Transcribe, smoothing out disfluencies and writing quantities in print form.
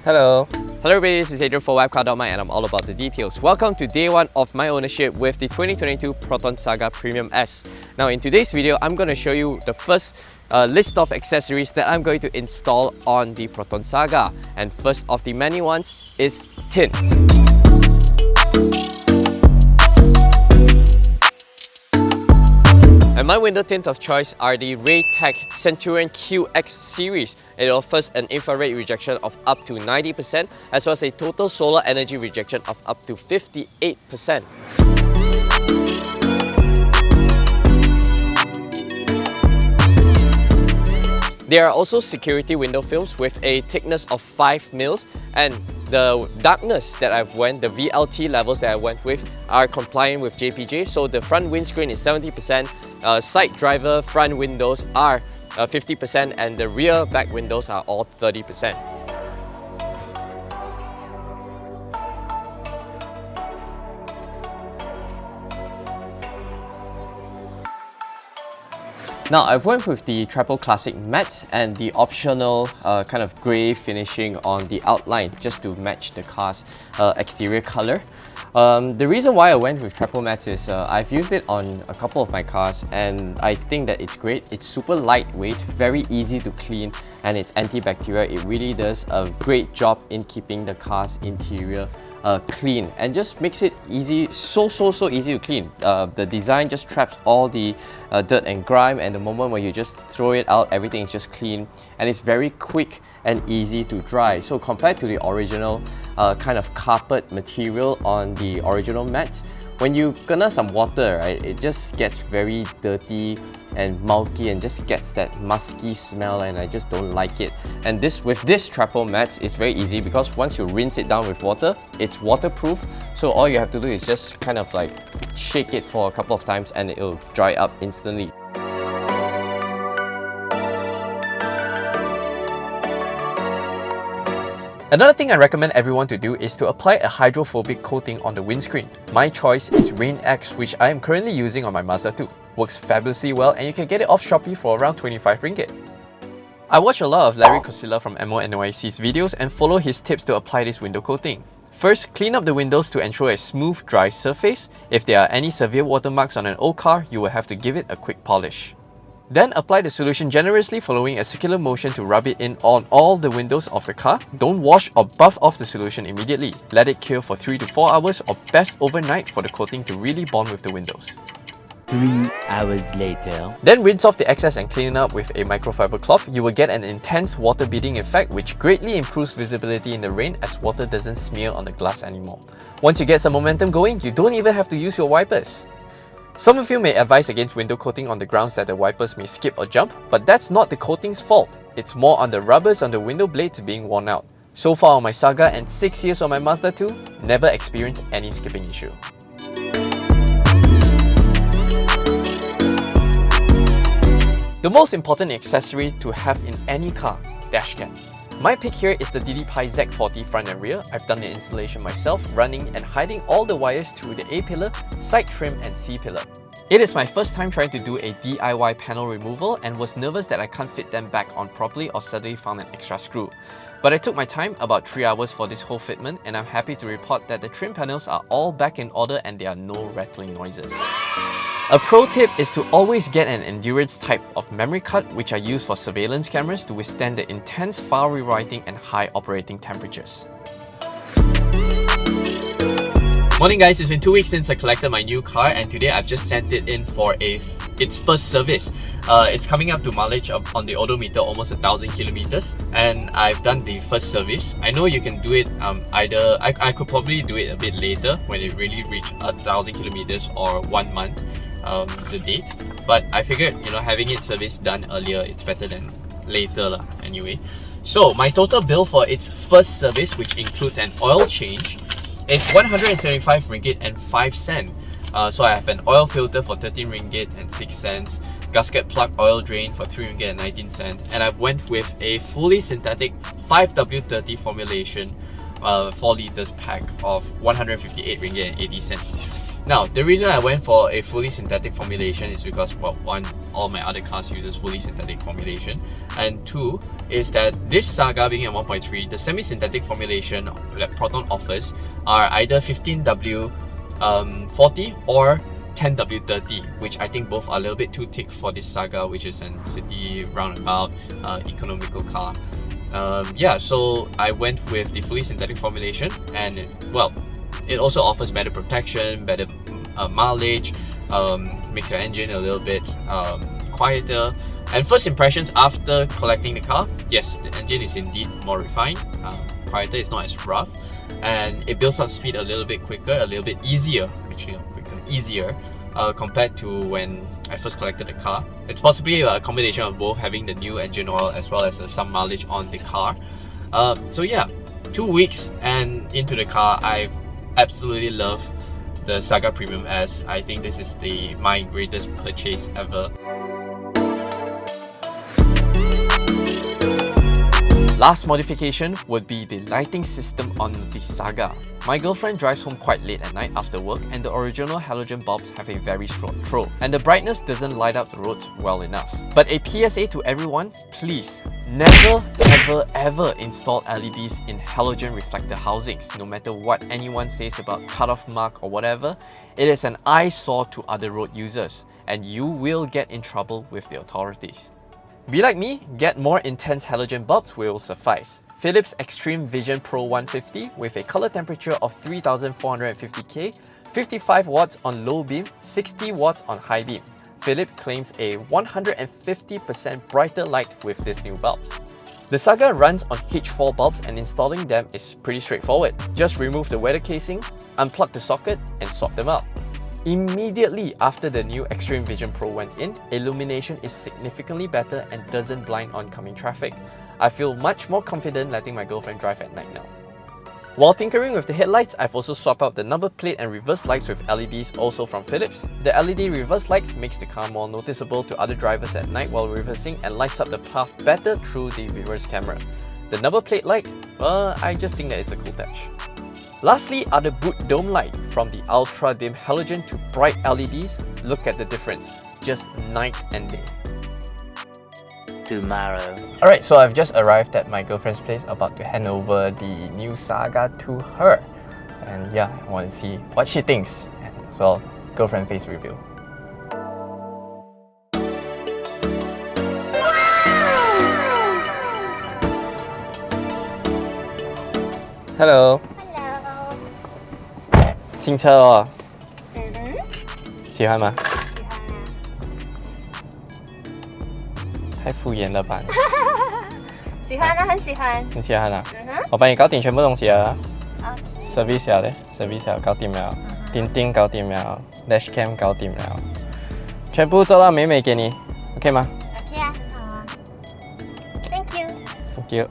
Hello. Hello everybody, this is Adrian for WapCar.my and I'm all about the details. Welcome to day one of my ownership with the 2022 Proton Saga Premium S. Now in today's video, I'm going to show you the first list of accessories that I'm going to install on the Proton Saga. And first of the many ones is tints. And my window tint of choice are the Raytech Centurion QX series. It offers an infrared rejection of up to 90% as well as a total solar energy rejection of up to 58%. There are also security window films with a thickness of 5 mils, and the darkness that I've went, the VLT levels that I went with are compliant with JPJ. So the front windscreen is 70%, side driver front windows are 50%, and the rear back windows are all 30%. Now I've went with the Triple Classic matte and the optional kind of grey finishing on the outline just to match the car's exterior colour. The reason why I went with Triple Matte is I've used it on a couple of my cars and I think that it's great. It's super lightweight, very easy to clean, and it's antibacterial. It really does a great job in keeping the car's interior clean and just makes it easy, so easy to clean. The design just traps all the dirt and grime, and the moment when you just throw it out, everything is just clean, and it's very quick and easy to dry. So compared to the original kind of carpet material on the original matte, when you gonna some water, right, it just gets very dirty and milky and just gets that musky smell, and I just don't like it. And with this Triple Matte, it's very easy because once you rinse it down with water, it's waterproof. So all you have to do is just kind of like shake it for a couple of times and it'll dry up instantly. Another thing I recommend everyone to do is to apply a hydrophobic coating on the windscreen. My choice is Rain X, which I am currently using on my Mazda 2. Works fabulously well and you can get it off Shopee for around 25 ringgit. I watch a lot of Larry Kosilla from MONYC's videos and follow his tips to apply this window coating. First, clean up the windows to ensure a smooth, dry surface. If there are any severe watermarks on an old car, you will have to give it a quick polish. Then apply the solution generously following a circular motion to rub it in on all the windows of the car. Don't wash or buff off the solution immediately. Let it cure for 3 to 4 hours or best overnight for the coating to really bond with the windows. 3 hours later. Then rinse off the excess and clean it up with a microfiber cloth. You will get an intense water beading effect which greatly improves visibility in the rain as water doesn't smear on the glass anymore. Once you get some momentum going, you don't even have to use your wipers. Some of you may advise against window coating on the grounds that the wipers may skip or jump, but that's not the coating's fault. It's more on the rubbers on the window blades being worn out. So far on my Saga and 6 years on my Mazda 2, never experienced any skipping issue. The most important accessory to have in any car, dashcam. My pick here is the DD-Pi Z40 front and rear. I've done the installation myself, running and hiding all the wires through the A pillar, side trim and C pillar. It is my first time trying to do a DIY panel removal and was nervous that I can't fit them back on properly or suddenly found an extra screw. But I took my time, about 3 hours for this whole fitment, and I'm happy to report that the trim panels are all back in order and there are no rattling noises. A pro tip is to always get an endurance type of memory card which are used for surveillance cameras to withstand the intense file rewriting and high operating temperatures. Morning guys, it's been 2 weeks since I collected my new car and today I've just sent it in for its first service. It's coming up to mileage on the odometer almost 1,000 kilometers, and I've done the first service. I know you can do it either, I could probably do it a bit later when it really reached 1,000 kilometers or 1 month. The date, but I figured, you know, having it service done earlier, it's better than later lah, anyway. So my total bill for its first service, which includes an oil change, is 175 ringgit and 5 cents. So I have an oil filter for 13 ringgit and 6 cents, gasket plug oil drain for 3 ringgit and 19 cents, and I've went with a fully synthetic 5W30 formulation 4 liters pack of 158 ringgit and 80 cents. Now, the reason I went for a fully synthetic formulation is because, well, one, all my other cars uses fully synthetic formulation, and two, is that this Saga being a 1.3, the semi-synthetic formulation that Proton offers are either 15W40 or 10W30, which I think both are a little bit too thick for this Saga, which is a city roundabout economical car. Yeah, so I went with the fully synthetic formulation, and well, it also offers better protection, better mileage, makes your engine a little bit quieter. And first impressions after collecting the car, yes, the engine is indeed more refined, quieter, it's not as rough, and it builds up speed a little bit quicker, a little bit easier, actually not quicker, easier, compared to when I first collected the car. It's possibly a combination of both, having the new engine oil as well as some mileage on the car. So yeah, 2 weeks and into the car, I've absolutely love the Saga Premium S. I think this is my greatest purchase ever. Last modification would be the lighting system on the Saga. My girlfriend drives home quite late at night after work, and the original halogen bulbs have a very strong throw, and the brightness doesn't light up the roads well enough. But a PSA to everyone, please never ever install LEDs in halogen reflector housings. No matter what anyone says about cutoff mark or whatever, it is an eyesore to other road users, and you will get in trouble with the authorities. Be like me, get more intense halogen bulbs will suffice. Philips Extreme Vision Pro 150 with a color temperature of 3450K, 55 watts on low beam, 60 watts on high beam. Philips claims a 150% brighter light with these new bulbs. The Saga runs on H4 bulbs, and installing them is pretty straightforward. Just remove the weather casing, unplug the socket, and swap them out. Immediately after the new Extreme Vision Pro went in, illumination is significantly better and doesn't blind oncoming traffic. I feel much more confident letting my girlfriend drive at night now. While tinkering with the headlights, I've also swapped out the number plate and reverse lights with LEDs also from Philips. The LED reverse lights makes the car more noticeable to other drivers at night while reversing and lights up the path better through the reverse camera. The number plate light, I just think that it's a cool touch. Lastly are the boot dome light. From the ultra dim halogen to bright LEDs, look at the difference. Just night and day. Tomorrow. Alright, so I've just arrived at my girlfriend's place, about to hand over the new Saga to her. And yeah, I want to see what she thinks, and as well, girlfriend face reveal. Hello. 新车哦，喜欢吗？太敷衍了吧！喜欢啊，很喜欢。很喜欢啊！我帮你搞定全部东西了。service 了咧 ，service 了搞掂了，Tinting 搞掂了 ，dashcam 搞掂了，全部做到美美给你 ，OK 吗 ？OK 啊，很好啊。Thank you。Thank you。